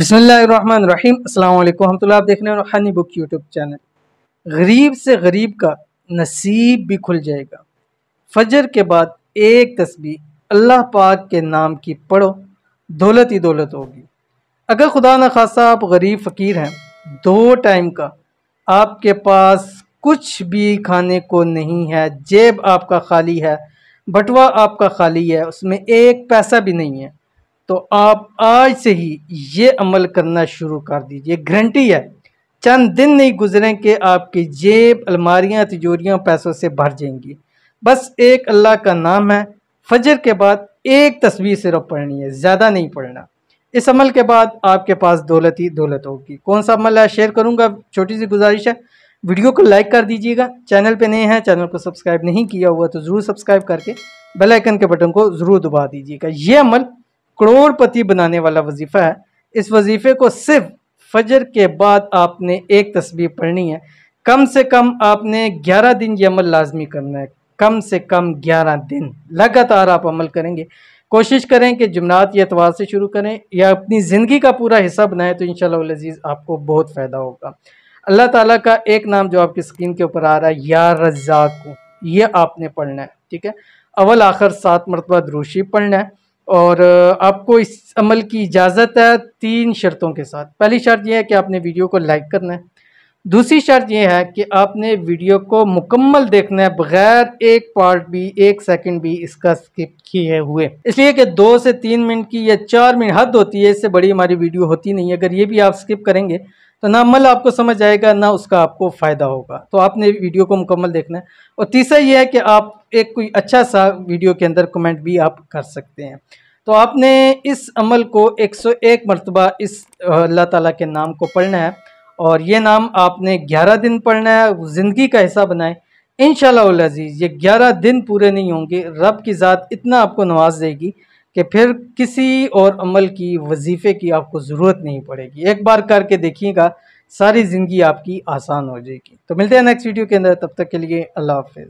बिस्मिल्लाहिर्रहमानिर्रहीम अस्सलाम वालेकुम रहमतुल्लाह। आप देख रहे हैं रूहानी बुक यूट्यूब चैनल। गरीब से गरीब का नसीब भी खुल जाएगा। फजर के बाद एक तस्बीह अल्लाह पाक के नाम की पढ़ो, दौलत ही दौलत होगी। अगर खुदा न खासा आप गरीब फ़कीर हैं, 2 टाइम का आपके पास कुछ भी खाने को नहीं है, जेब आपका खाली है, बटुआ आपका खाली है, उसमें एक पैसा भी नहीं है, तो आप आज से ही ये अमल करना शुरू कर दीजिए। गारंटी है, चंद दिन नहीं गुजरें कि आपकी जेब, अलमारियां, तिजोरियां पैसों से भर जाएंगी। बस एक अल्लाह का नाम है, फजर के बाद एक तस्बीह सिर्फ पढ़नी है, ज़्यादा नहीं पढ़ना। इस अमल के बाद आपके पास दौलत ही दौलत होगी। कौन सा अमल है शेयर करूंगा, छोटी सी गुजारिश है, वीडियो को लाइक कर दीजिएगा। चैनल पे नए हैं, चैनल को सब्सक्राइब नहीं किया हुआ तो ज़रूर सब्सक्राइब करके बेल आइकन के बटन को ज़रूर दबा दीजिएगा। ये अमल करोड़पति बनाने वाला वजीफ़ा है। इस वजीफ़े को सिर्फ फजर के बाद आपने एक तस्बीह पढ़नी है। कम से कम आपने 11 दिन ये अमल लाजमी करना है। कम से कम 11 दिन लगातार आप अमल करेंगे। कोशिश करें कि जुम्मनात या इतवार से शुरू करें या अपनी ज़िंदगी का पूरा हिस्सा बनाएं, तो इंशाअल्लाह वल अज़ीज़ आपको बहुत फ़ायदा होगा। अल्लाह ताला का एक नाम जो आपकी स्क्रीन के ऊपर आ रहा है, या रज़्ज़ाक़, ये आपने पढ़ना है। ठीक है, अव्वल आखिर 7 मरतबा दुरूद शरीफ पढ़ना है। और आपको इस अमल की इजाज़त है 3 शर्तों के साथ। पहली शर्त यह है कि आपने वीडियो को लाइक करना है। दूसरी शर्त यह है कि आपने वीडियो को मुकम्मल देखना है, बगैर एक पार्ट भी, 1 सेकंड भी इसका स्किप किए हुए। इसलिए कि 2 से 3 मिनट की या 4 मिनट हद होती है, इससे बड़ी हमारी वीडियो होती नहीं है। अगर ये भी आप स्किप करेंगे तो ना अमल आपको समझ आएगा, ना उसका आपको फ़ायदा होगा। तो आपने वीडियो को मुकम्मल देखना है। और तीसरा ये है कि आप एक कोई अच्छा सा वीडियो के अंदर कमेंट भी आप कर सकते हैं। तो आपने इस अमल को 101 मरतबा इस अल्लाह ताला के नाम को पढ़ना है। और ये नाम आपने 11 दिन पढ़ना है, ज़िंदगी का हिस्सा बनाएं। इंशाअल्लाह वल अज़ीज़ ये 11 दिन पूरे नहीं होंगे, रब की ज़ात इतना आपको नवाज देगी कि फिर किसी और अमल की, वजीफ़े की आपको ज़रूरत नहीं पड़ेगी। एक बार करके देखिएगा, सारी ज़िंदगी आपकी आसान हो जाएगी। तो मिलते हैं नेक्स्ट वीडियो के अंदर, तब तक के लिए अल्लाह हाफ़िज़।